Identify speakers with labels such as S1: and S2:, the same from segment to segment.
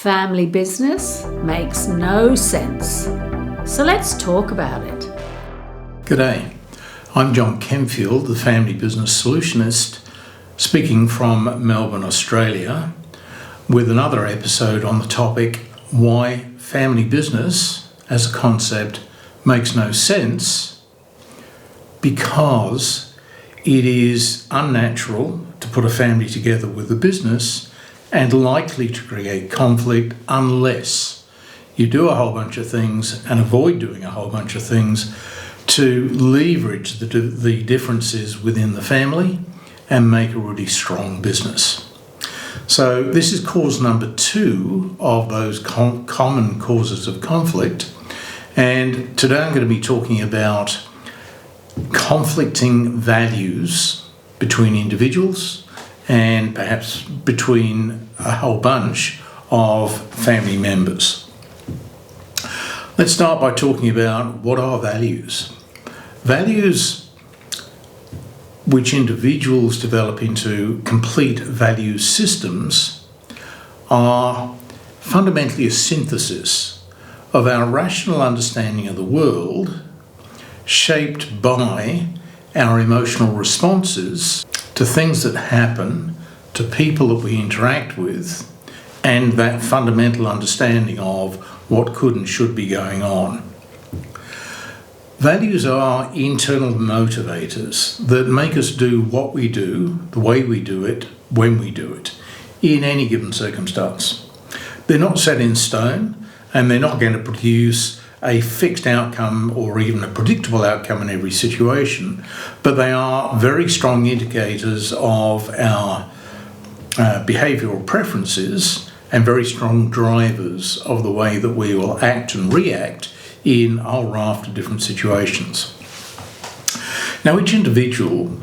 S1: Family business makes no sense. So let's talk about it.
S2: G'day, I'm John Kempfield, the Family Business Solutionist, speaking from Melbourne, Australia, with another episode on the topic, why family business as a concept makes no sense, because it is unnatural to put a family together with a business and likely to create conflict unless you do a whole bunch of things and avoid doing a whole bunch of things to leverage the differences within the family and make a really strong business. So this is cause number 2 of those common causes of conflict. And today I'm going to be talking about conflicting values between individuals and perhaps between a whole bunch of family members. Let's start by talking about what are values. Values which individuals develop into complete value systems are fundamentally a synthesis of our rational understanding of the world, shaped by our emotional responses to things that happen, to people that we interact with, and that fundamental understanding of what could and should be going on. Values are internal motivators that make us do what we do, the way we do it, when we do it, in any given circumstance. They're not set in stone, and they're not going to produce a fixed outcome or even a predictable outcome in every situation, but they are very strong indicators of our behavioural preferences and very strong drivers of the way that we will act and react in a whole raft of different situations. Now, each individual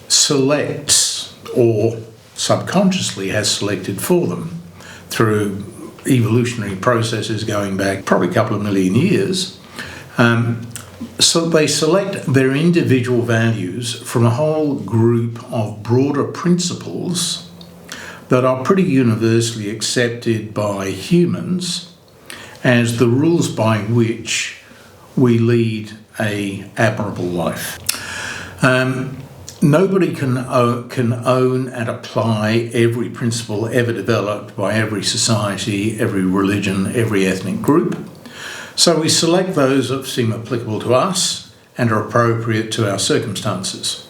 S2: selects or subconsciously has selected for them through evolutionary processes going back probably a couple of million years. So they select their individual values from a whole group of broader principles that are pretty universally accepted by humans as the rules by which we lead an admirable life. Nobody can own and apply every principle ever developed by every society, every religion, every ethnic group. So we select those that seem applicable to us and are appropriate to our circumstances.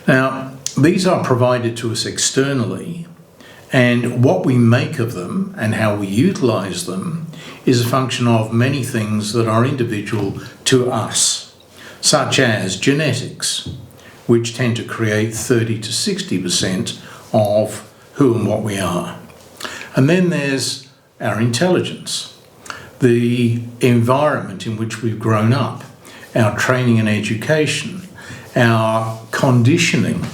S2: Now, these are provided to us externally, and what we make of them and how we utilise them is a function of many things that are individual to us, such as genetics, which tend to create 30 to 60% of who and what we are. And then there's our intelligence, the environment in which we've grown up, our training and education, our conditioning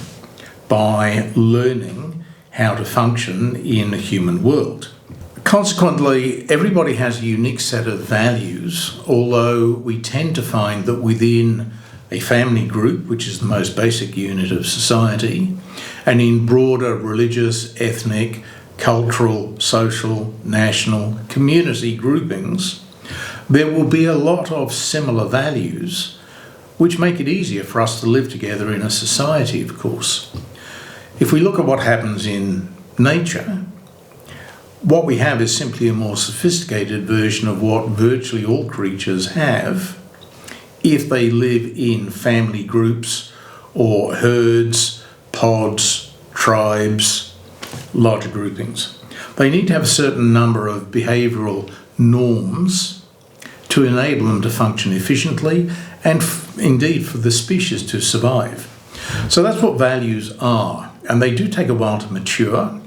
S2: by learning how to function in the human world. Consequently, everybody has a unique set of values, although we tend to find that within a family group, which is the most basic unit of society, and in broader religious, ethnic, cultural, social, national, community groupings, there will be a lot of similar values which make it easier for us to live together in a society, of course. If we look at what happens in nature, what we have is simply a more sophisticated version of what virtually all creatures have if they live in family groups or herds, pods, tribes, larger groupings. They need to have a certain number of behavioural norms to enable them to function efficiently and indeed for the species to survive. So that's what values are, and they do take a while to mature,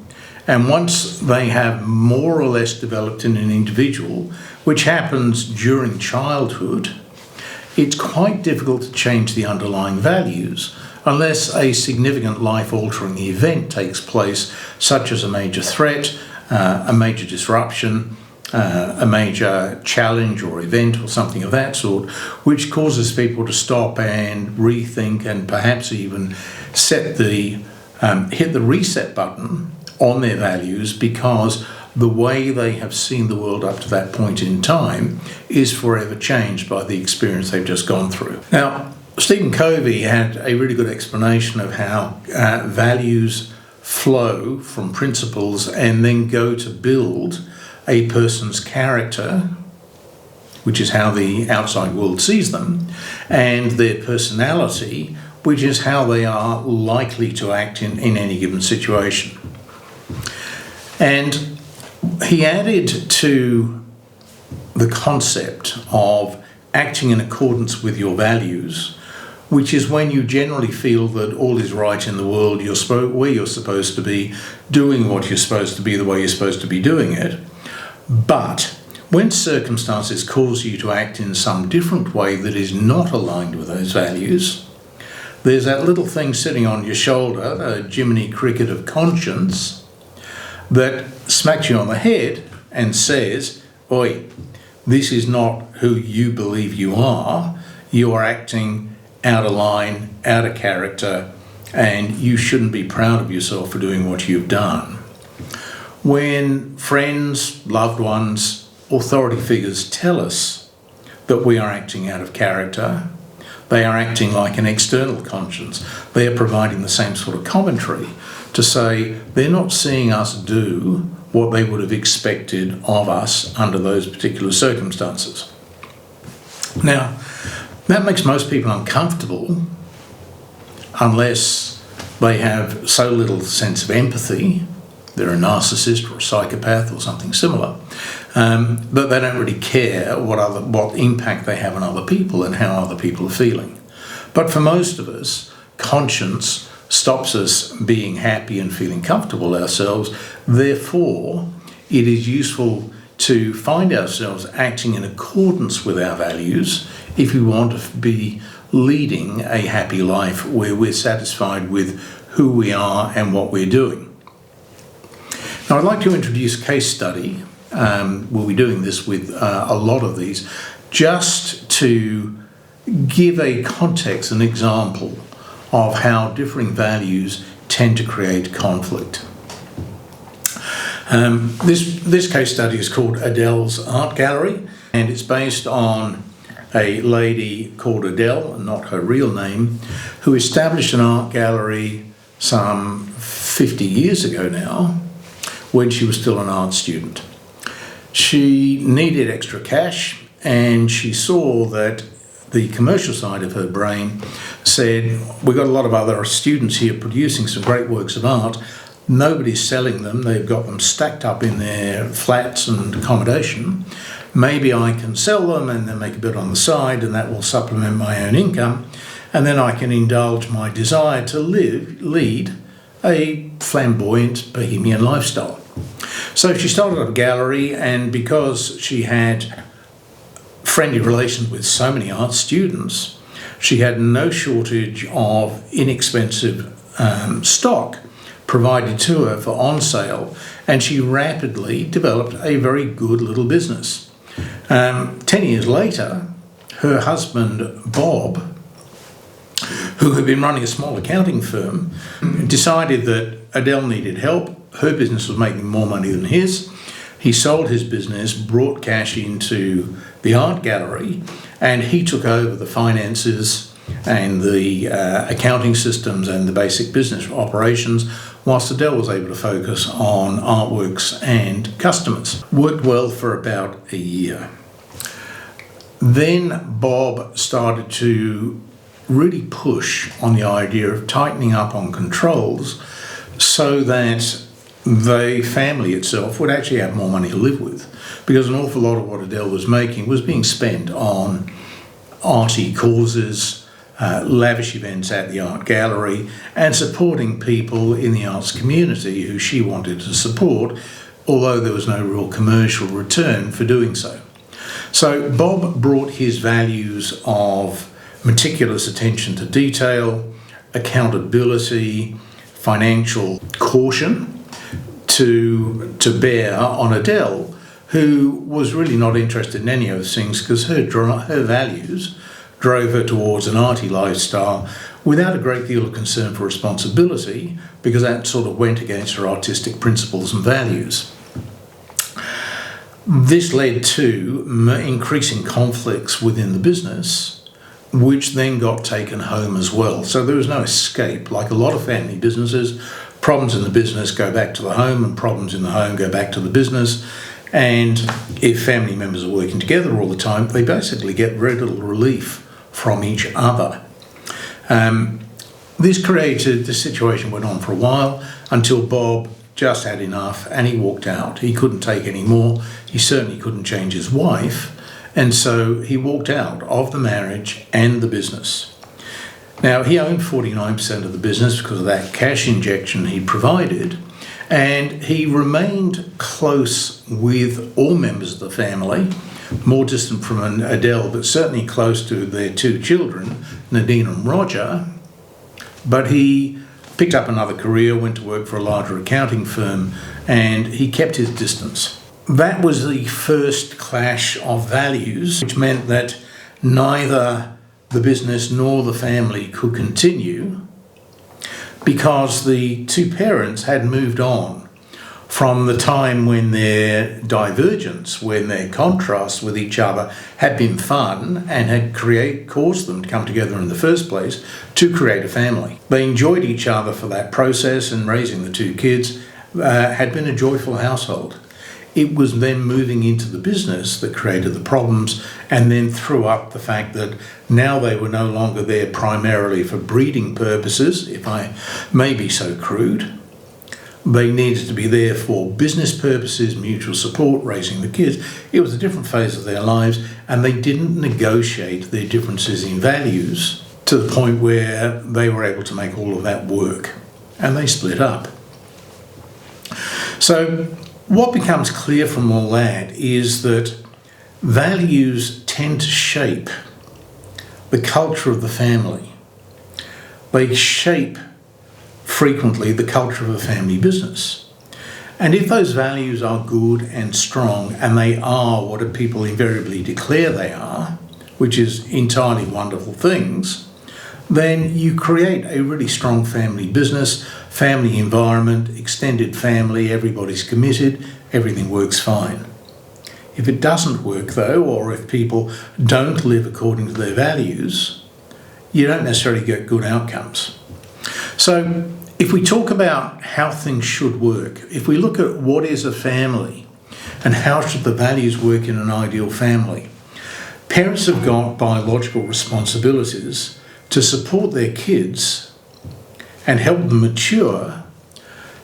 S2: and once they have more or less developed in an individual, which happens during childhood, it's quite difficult to change the underlying values unless a significant life-altering event takes place, such as a major threat, a major disruption, a major challenge or event or something of that sort, which causes people to stop and rethink and perhaps even hit the reset button on their values because the way they have seen the world up to that point in time is forever changed by the experience they've just gone through. Now, Stephen Covey had a really good explanation of how values flow from principles and then go to build a person's character, which is how the outside world sees them, and their personality, which is how they are likely to act in any given situation. And he added to the concept of acting in accordance with your values, which is when you generally feel that all is right in the world, where you're supposed to be, doing what you're supposed to be the way you're supposed to be doing it. But when circumstances cause you to act in some different way that is not aligned with those values, there's that little thing sitting on your shoulder, the Jiminy Cricket of conscience, that smacks you on the head and says, "Oi, this is not who you believe you are. You are acting out of line, out of character, and you shouldn't be proud of yourself for doing what you've done." When friends, loved ones, authority figures tell us that we are acting out of character, they are acting like an external conscience. They are providing the same sort of commentary to say they're not seeing us do what they would have expected of us under those particular circumstances. Now, that makes most people uncomfortable unless they have so little sense of empathy, they're a narcissist or a psychopath or something similar, that they don't really care what impact they have on other people and how other people are feeling. But for most of us, conscience stops us being happy and feeling comfortable ourselves. Therefore, it is useful to find ourselves acting in accordance with our values if we want to be leading a happy life where we're satisfied with who we are and what we're doing. Now, I'd like to introduce a case study. We'll be doing this with a lot of these, just to give a context, an example of how differing values tend to create conflict. This case study is called Adele's Art Gallery, and it's based on a lady called Adele, not her real name, who established an art gallery some 50 years ago now, when she was still an art student. She needed extra cash, and she saw that the commercial side of her brain said, we've got a lot of other students here producing some great works of art. Nobody's selling them. They've got them stacked up in their flats and accommodation. Maybe I can sell them and then make a bit on the side, and that will supplement my own income. And then I can indulge my desire to lead a flamboyant bohemian lifestyle. So she started up a gallery, and because she had friendly relations with so many art students, she had no shortage of inexpensive stock provided to her for on sale, and she rapidly developed a very good little business. 10 years later, her husband Bob, who had been running a small accounting firm, decided that Adele needed help. Her business was making more money than his. He sold his business, brought cash into the art gallery, and he took over the finances and the accounting systems and the basic business operations, whilst Adele was able to focus on artworks and customers. Worked well for about a year. Then Bob started to really push on the idea of tightening up on controls so that the family itself would actually have more money to live with, because an awful lot of what Adele was making was being spent on arty causes, lavish events at the art gallery, and supporting people in the arts community who she wanted to support, although there was no real commercial return for doing so. So Bob brought his values of meticulous attention to detail, accountability, financial caution to bear on Adele, who was really not interested in any of those things because her values drove her towards an arty lifestyle without a great deal of concern for responsibility, because that sort of went against her artistic principles and values. This led to increasing conflicts within the business, which then got taken home as well. So there was no escape. Like a lot of family businesses, problems in the business go back to the home, and problems in the home go back to the business. And if family members are working together all the time, they basically get very little relief from each other. This situation went on for a while until Bob just had enough and he walked out. He couldn't take any more. He certainly couldn't change his wife. And so he walked out of the marriage and the business. Now, he owned 49% of the business because of that cash injection he provided, and he remained close with all members of the family, more distant from Adele, but certainly close to their two children, Nadine and Roger. But he picked up another career, went to work for a larger accounting firm, and he kept his distance. That was the first clash of values, which meant that neither the business nor the family could continue because the two parents had moved on from the time when their divergence, when their contrast with each other had been fun and had caused them to come together in the first place to create a family. They enjoyed each other for that process, and raising the two kids had been a joyful household. It was them moving into the business that created the problems and then threw up the fact that now they were no longer there primarily for breeding purposes, if I may be so crude. They needed to be there for business purposes, mutual support, raising the kids. It was a different phase of their lives, and they didn't negotiate their differences in values to the point where they were able to make all of that work, and they split up. So what becomes clear from all that is that values tend to shape the culture of the family. They shape frequently the culture of a family business. And if those values are good and strong, and they are what people invariably declare they are, which is entirely wonderful things, then you create a really strong family business, family environment, extended family, everybody's committed, everything works fine. If it doesn't work though, or if people don't live according to their values, you don't necessarily get good outcomes. So if we talk about how things should work, if we look at what is a family and how should the values work in an ideal family, parents have got biological responsibilities to support their kids and help them mature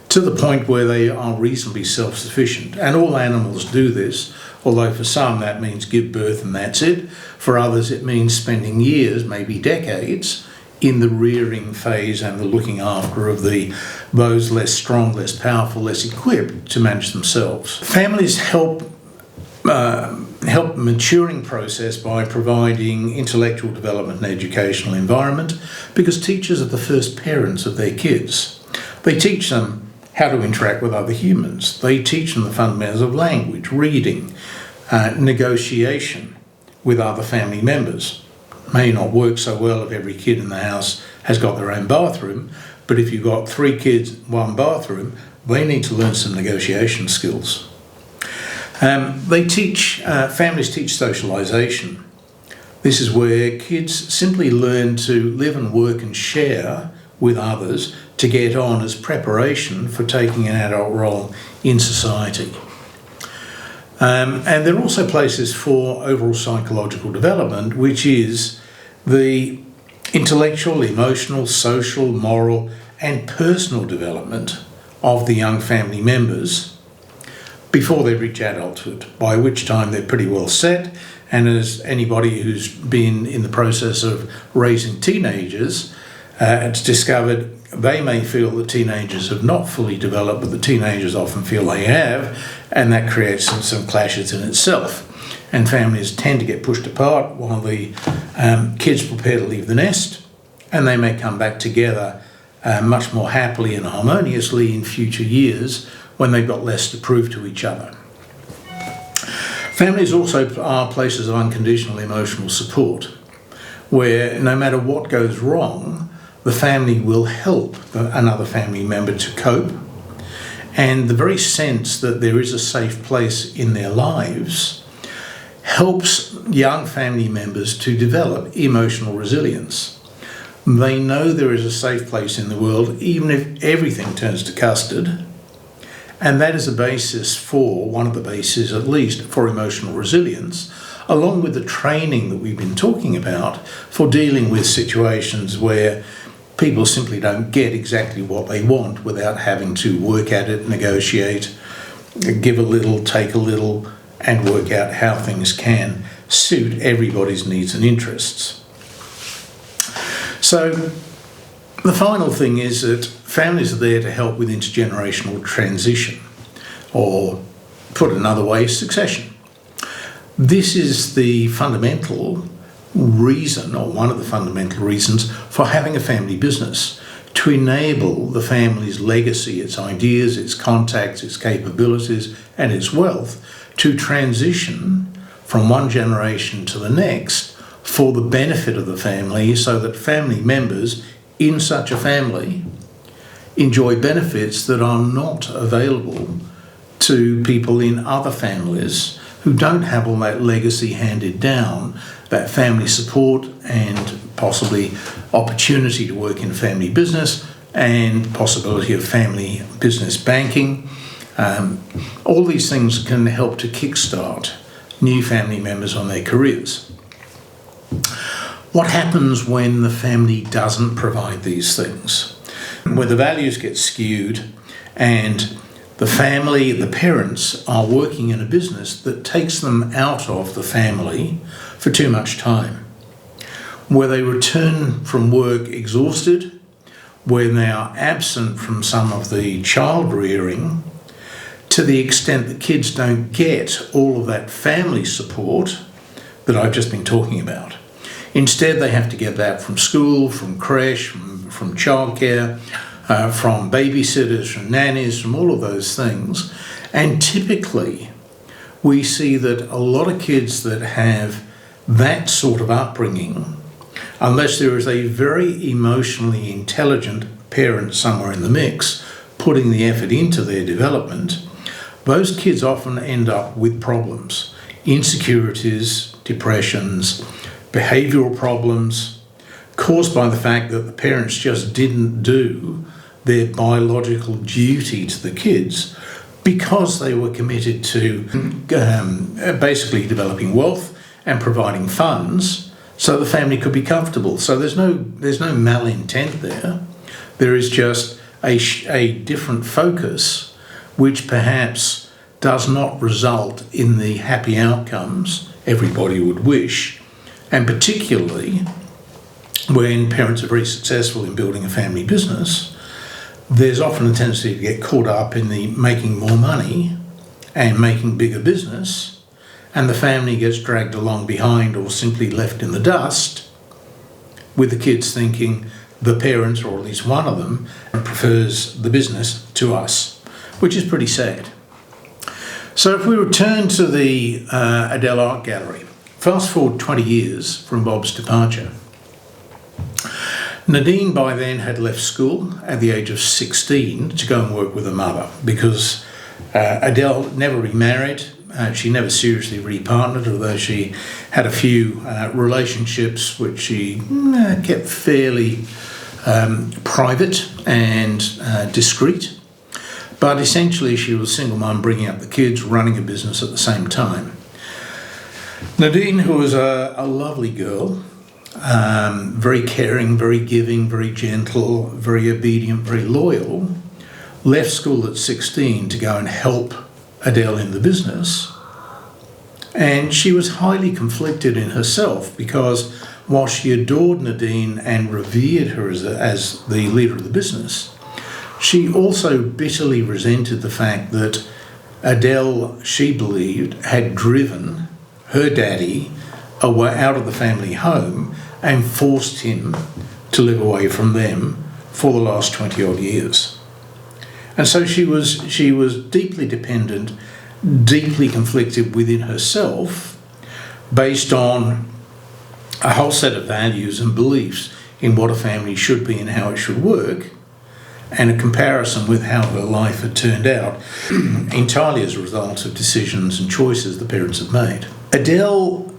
S2: to the point where they are reasonably self-sufficient. And all animals do this, although for some that means give birth and that's it. For others it means spending years, maybe decades, in the rearing phase and the looking after of those less strong, less powerful, less equipped to manage themselves. Families help maturing process by providing intellectual development and educational environment, because teachers are the first parents of their kids. They teach them how to interact with other humans. They teach them the fundamentals of language, reading, negotiation with other family members. May not work so well if every kid in the house has got their own bathroom, but if you've got 3 kids, 1 bathroom, they need to learn some negotiation skills. Families teach socialisation. This is where kids simply learn to live and work and share with others to get on as preparation for taking an adult role in society. And there are also places for overall psychological development, which is the intellectual, emotional, social, moral and personal development of the young family members before they reach adulthood, by which time they're pretty well set. And as anybody who's been in the process of raising teenagers has discovered, they may feel that teenagers have not fully developed, but the teenagers often feel they have, and that creates some clashes in itself. And families tend to get pushed apart while the kids prepare to leave the nest, and they may come back together much more happily and harmoniously in future years when they've got less to prove to each other. Families also are places of unconditional emotional support, where no matter what goes wrong, the family will help another family member to cope, And the very sense that there is a safe place in their lives helps young family members to develop emotional resilience. They know there is a safe place in the world, even if everything turns to custard. And that is a basis for, one of the bases at least, for emotional resilience, along with the training that we've been talking about for dealing with situations where people simply don't get exactly what they want without having to work at it, negotiate, give a little, take a little, and work out how things can suit everybody's needs and interests. So the final thing is that families are there to help with intergenerational transition, or put another way, succession. This is the fundamental reason, or one of the fundamental reasons, for having a family business, to enable the family's legacy, its ideas, its contacts, its capabilities, and its wealth to transition from one generation to the next for the benefit of the family, so that family members in such a family enjoy benefits that are not available to people in other families who don't have all that legacy handed down, that family support and possibly opportunity to work in family business and possibility of family business banking. All these things can help to kickstart new family members on their careers. What happens when the family doesn't provide these things? When the values get skewed and the family, the parents, are working in a business that takes them out of the family for too much time, where they return from work exhausted, when they are absent from some of the child rearing, to the extent that kids don't get all of that family support that I've just been talking about. Instead, they have to get that from school, from creche, from childcare, from babysitters, from nannies, from all of those things. And typically, we see that a lot of kids that have that sort of upbringing, unless there is a very emotionally intelligent parent somewhere in the mix putting the effort into their development, those kids often end up with problems, insecurities, depressions, behavioural problems caused by the fact that the parents just didn't do their biological duty to the kids because they were committed to basically developing wealth and providing funds so the family could be comfortable. So there's no malintent there. There is just a different focus which perhaps does not result in the happy outcomes everybody would wish, and particularly when parents are very successful in building a family business, there's often a tendency to get caught up in the making more money and making bigger business, and the family gets dragged along behind or simply left in the dust, with the kids thinking the parents, or at least one of them, prefers the business to us, which is pretty sad. So if we return to the Adele Art Gallery, fast forward 20 years from Bob's departure. Nadine by then had left school at the age of 16 to go and work with her mother, because Adele never remarried. She never seriously repartnered, although she had a few relationships which she kept fairly private and discreet. But essentially she was a single mum bringing up the kids, running a business at the same time. Nadine, who was a lovely girl, very caring, very giving, very gentle, very obedient, very loyal, left school at 16 to go and help Adele in the business. And she was highly conflicted in herself, because while she adored Nadine and revered her as the leader of the business, she also bitterly resented the fact that Adele, she believed, had driven her daddy away out of the family home and forced him to live away from them for the last 20 odd years. And so she was deeply dependent, deeply conflicted within herself, based on a whole set of values and beliefs in what a family should be and how it should work, and a comparison with how her life had turned out, entirely as a result of decisions and choices the parents had made. Adele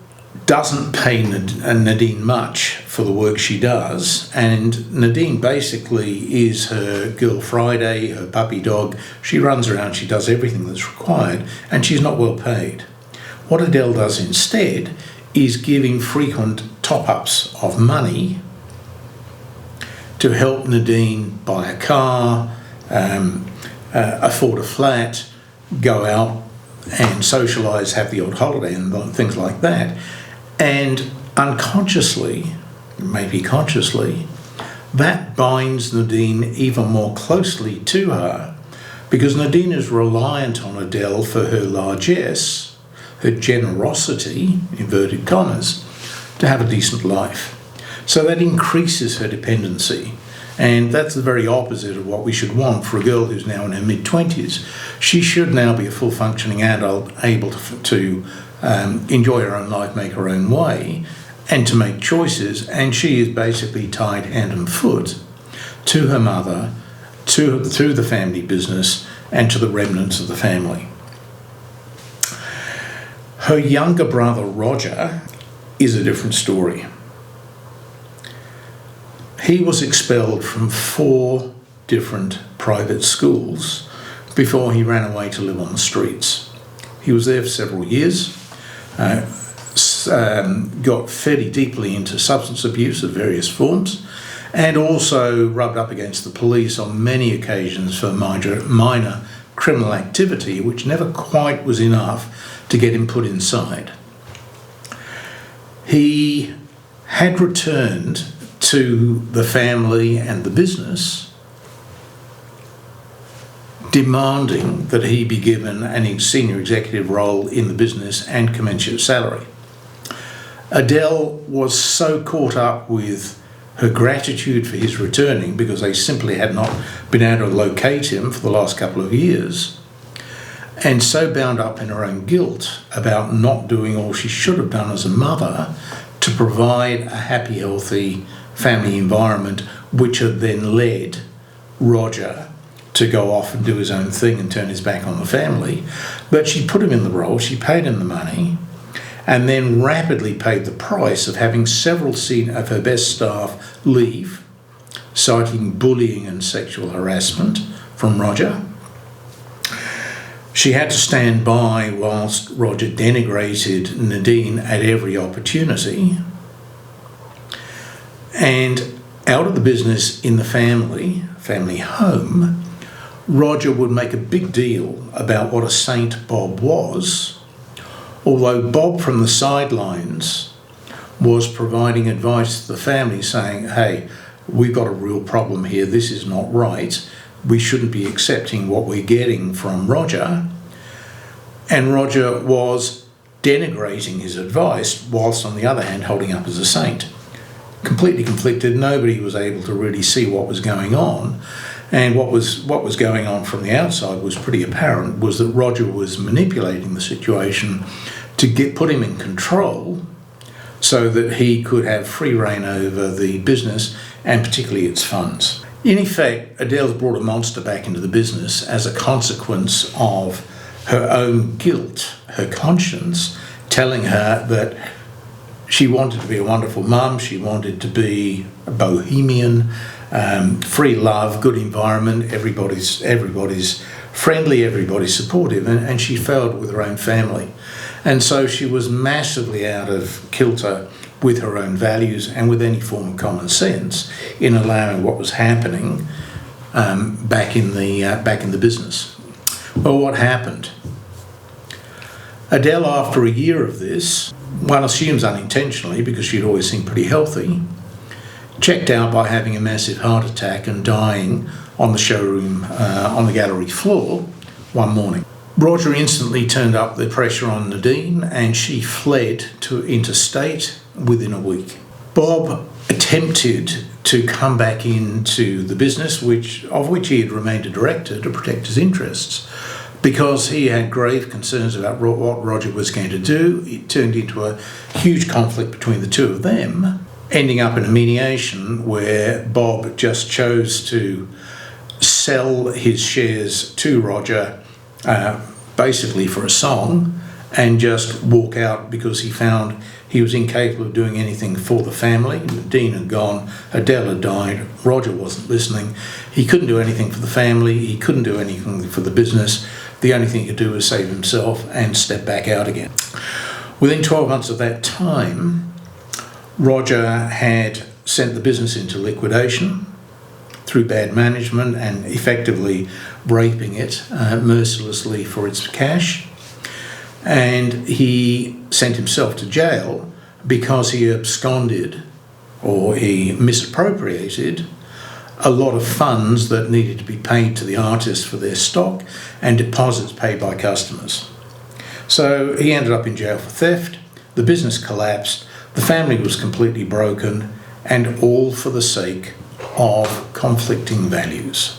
S2: doesn't pay Nadine much for the work she does, and Nadine basically is her girl Friday, her puppy dog. She runs around, she does everything that's required, and she's not well paid. What Adele does instead is giving frequent top-ups of money to help Nadine buy a car, afford a flat, go out and socialise, have the odd holiday and things like that. And unconsciously, maybe consciously, that binds Nadine even more closely to her, because Nadine is reliant on Adele for her largesse, her generosity, inverted commas, to have a decent life. So that increases her dependency. And that's the very opposite of what we should want for a girl who's now in her mid-20s. She should now be a full functioning adult, able to enjoy her own life, make her own way, and to make choices. And she is basically tied hand and foot to her mother, to the family business, and to the remnants of the family. Her younger brother, Roger, is a different story. He was expelled from 4 different private schools before he ran away to live on the streets. He was there for several years, got fairly deeply into substance abuse of various forms, and also rubbed up against the police on many occasions for minor criminal activity, which never quite was enough to get him put inside. He had returned to the family and the business, demanding that he be given a senior executive role in the business and commensurate salary. Adele was so caught up with her gratitude for his returning, because they simply had not been able to locate him for the last couple of years, and so bound up in her own guilt about not doing all she should have done as a mother to provide a happy, healthy family environment, which had then led Roger to go off and do his own thing and turn his back on the family. But she put him in the role, she paid him the money, and then rapidly paid the price of having several of her best staff leave, citing bullying and sexual harassment from Roger. She had to stand by whilst Roger denigrated Nadine at every opportunity. And out of the business in the family home, Roger would make a big deal about what a saint Bob was, although Bob from the sidelines was providing advice to the family saying, hey, we've got a real problem here, this is not right, we shouldn't be accepting what we're getting from Roger. And Roger was denigrating his advice whilst on the other hand holding up as a saint. Completely conflicted, nobody was able to really see what was going on. And what was going on from the outside was pretty apparent, was that Roger was manipulating the situation to put him in control so that he could have free rein over the business and particularly its funds. In effect, Adele's brought a monster back into the business as a consequence of her own guilt, her conscience, telling her that she wanted to be a wonderful mum, she wanted to be a bohemian, free love, good environment, everybody's friendly, everybody's supportive, and she failed with her own family. And so she was massively out of kilter with her own values and with any form of common sense in allowing what was happening back in the business. Well, what happened? Adele, after a year of this, one assumes unintentionally because she'd always seemed pretty healthy, checked out by having a massive heart attack and dying on the showroom, on the gallery floor one morning. Roger instantly turned up the pressure on Nadine and she fled interstate within a week. Bob attempted to come back into the business, of which he had remained a director to protect his interests, because he had grave concerns about what Roger was going to do. It turned into a huge conflict between the two of them, ending up in a mediation where Bob just chose to sell his shares to Roger basically for a song and just walk out because he found he was incapable of doing anything for the family. Dean had gone, Adele had died, Roger wasn't listening. He couldn't do anything for the family, he couldn't do anything for the business. The only thing he could do was save himself and step back out again. Within 12 months of that time, Roger had sent the business into liquidation through bad management and effectively raping it mercilessly for its cash. And he sent himself to jail because he absconded or he misappropriated a lot of funds that needed to be paid to the artists for their stock and deposits paid by customers. So he ended up in jail for theft, the business collapsed, the family was completely broken, and all for the sake of conflicting values.